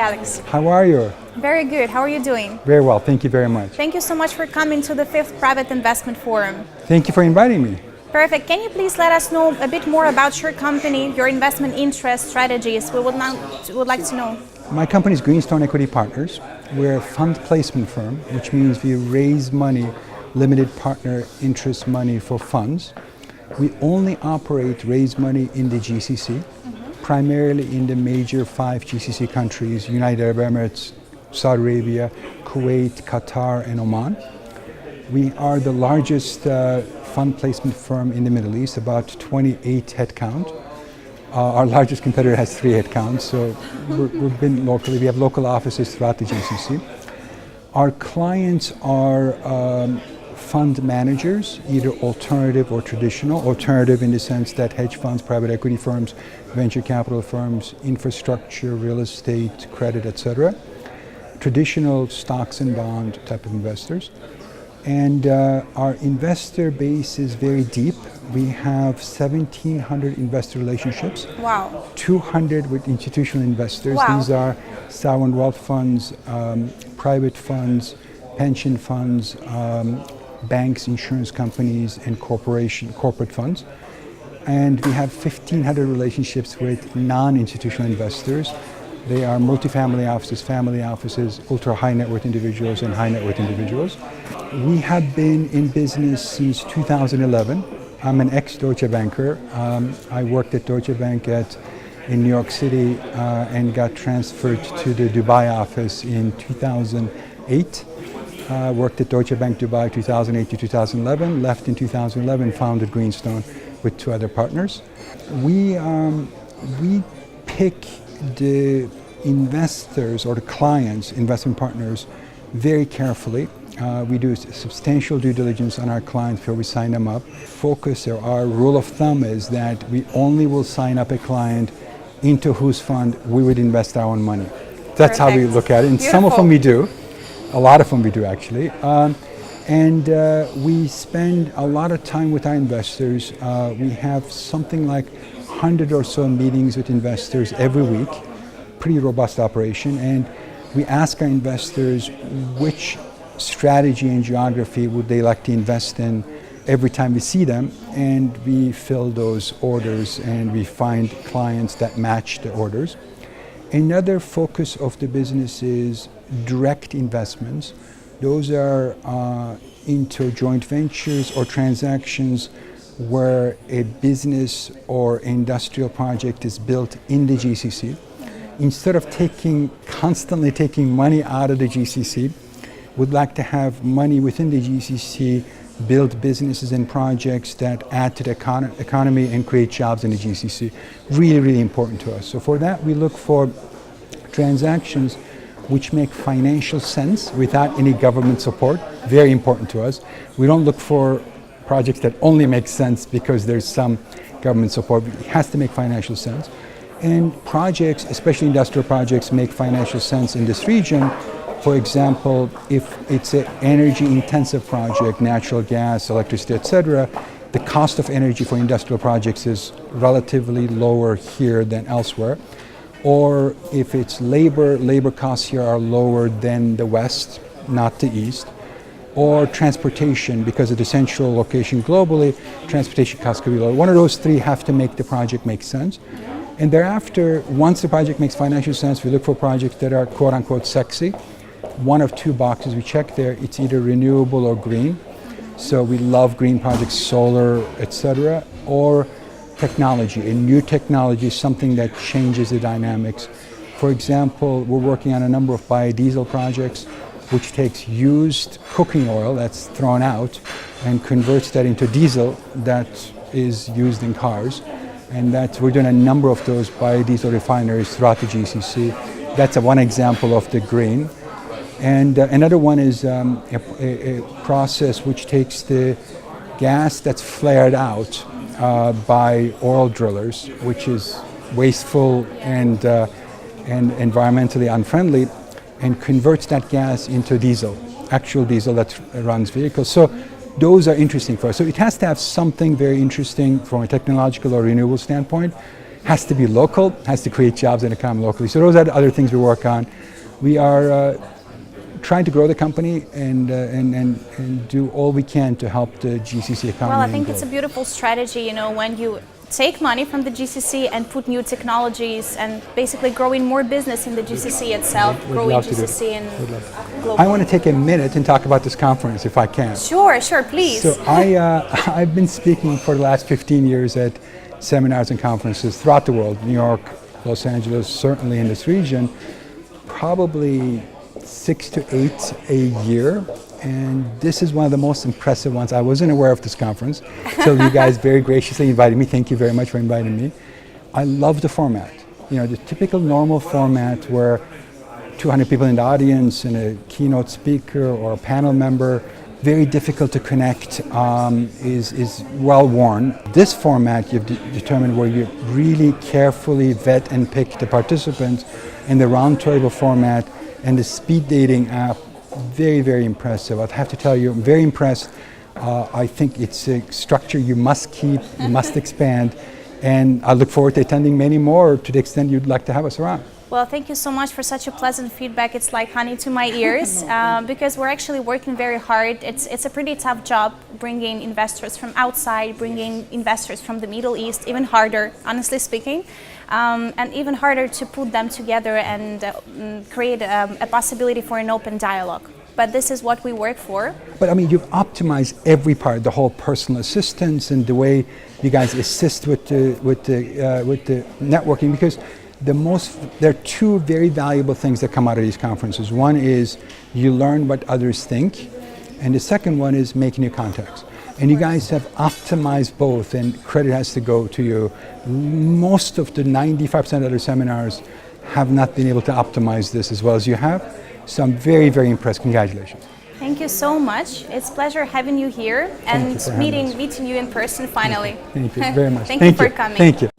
Alex. How are you? Very good. How are you doing? Very well, thank you very much. Thank you so much for coming to the 5th Private Investment Forum. Thank you for inviting me. Perfect. Can you please let us know a bit more about your company, your investment interests, strategies? We would like to know. My company is Greenstone Equity Partners. We're a fund placement firm, which means we raise money, limited partner interest money for funds. We only raise money in the GCC, primarily in the major 5 GCC countries, United Arab Emirates, Saudi Arabia, Kuwait, Qatar, and Oman. We are the largest fund placement firm in the Middle East, about 28 headcount. Our largest competitor has 3 headcounts, so we've been locally. We have local offices throughout the GCC. Our clients are fund managers, either alternative or traditional. Alternative in the sense that hedge funds, private equity firms, venture capital firms, infrastructure, real estate, credit, etc. Traditional stocks and bond type of investors. And our investor base is very deep. We have 1,700 investor relationships. Wow. 200 with institutional investors. Wow. These are sovereign wealth funds, private funds, pension funds, banks, insurance companies, and corporate funds. And we have 1,500 relationships with non-institutional investors. They are multifamily offices, family offices, ultra-high net worth individuals, and high net worth individuals. We have been in business since 2011. I'm an ex-Deutsche Banker. I worked at Deutsche Bank in New York City and got transferred to the Dubai office in 2008. Worked at Deutsche Bank Dubai 2008 to 2011, left in 2011, founded Greenstone with 2 other partners. We pick the investors or the clients, investment partners, very carefully. We do substantial due diligence on our clients before we sign them up. Our rule of thumb is that we only will sign up a client into whose fund we would invest our own money. That's Perfect. How we look at it. And Beautiful. Some of them we do. A lot of them we do actually. We spend a lot of time with our investors. We have something like 100 or so meetings with investors every week. Pretty robust operation. And we ask our investors which strategy and geography would they like to invest in every time we see them, and we fill those orders and we find clients that match the orders. Another focus of the business is direct investments. Those are into joint ventures or transactions where a business or industrial project is built in the GCC. Instead of constantly taking money out of the GCC, would like to have money within the GCC, build businesses and projects that add to the economy and create jobs in the GCC. Really, really important to us. So for that, we look for transactions which make financial sense without any government support. Very important to us. We don't look for projects that only make sense because there's some government support. It has to make financial sense. And projects, especially industrial projects, make financial sense in this region. For example, if it's an energy-intensive project, natural gas, electricity, etc., the cost of energy for industrial projects is relatively lower here than elsewhere. Or if it's labor costs here are lower than the West, not the East. Or transportation, because of the central location globally, transportation costs could be lower. One of those 3 have to make the project make sense. And thereafter, once the project makes financial sense, we look for projects that are quote-unquote sexy. One of 2 boxes we check there, it's either renewable or green. So we love green projects, solar, etc. Or technology, a new technology, something that changes the dynamics. For example, we're working on a number of biodiesel projects, which takes used cooking oil that's thrown out and converts that into diesel that is used in cars. And we're doing a number of those biodiesel refineries throughout the GCC. That's one example of the green. And another one is a process which takes the gas that's flared out by oil drillers, which is wasteful and environmentally unfriendly, and converts that gas into diesel, actual diesel that runs vehicles. So those are interesting for us. So it has to have something very interesting from a technological or renewable standpoint. has to be local, has to create jobs and economy locally. So those are the other things we work on. We are trying to grow the company and do all we can to help the GCC economy. Well, I think it's a beautiful strategy, you know, when you take money from the GCC and put new technologies and basically growing more business in the GCC itself, growing GCC and global. I want to take a minute and talk about this conference if I can. Sure, please. So I've been speaking for the last 15 years at seminars and conferences throughout the world, New York, Los Angeles, certainly in this region, probably 6 to 8 a year, and this is one of the most impressive ones. I wasn't aware of this conference until you guys very graciously invited me. Thank you very much for inviting me. I love the format. You know, the typical normal format where 200 people in the audience and a keynote speaker or a panel member, very difficult to connect, is well worn. This format you've determined where you really carefully vet and pick the participants in the roundtable format. And the speed dating app, very, very impressive. I have to tell you, I'm very impressed. I think it's a structure you must keep, you must expand, and I look forward to attending many more to the extent you'd like to have us around. Well, thank you so much for such a pleasant feedback. It's like honey to my ears because we're actually working very hard. It's a pretty tough job bringing investors from outside, bringing investors from the Middle East, even harder, honestly speaking. And even harder to put them together and create a possibility for an open dialogue. But this is what we work for. But I mean, you've optimized every part, the whole personal assistance and the way you guys assist with the networking, because there are two very valuable things that come out of these conferences. One is you learn what others think, and the second one is making new contacts. And you guys have optimized both, and credit has to go to you. Most of the 95% of the seminars have not been able to optimize this as well as you have. So I'm very, very impressed. Congratulations. Thank you so much. It's a pleasure having you here and meeting you in person finally. Thank you very much. Thank you for coming. Thank you.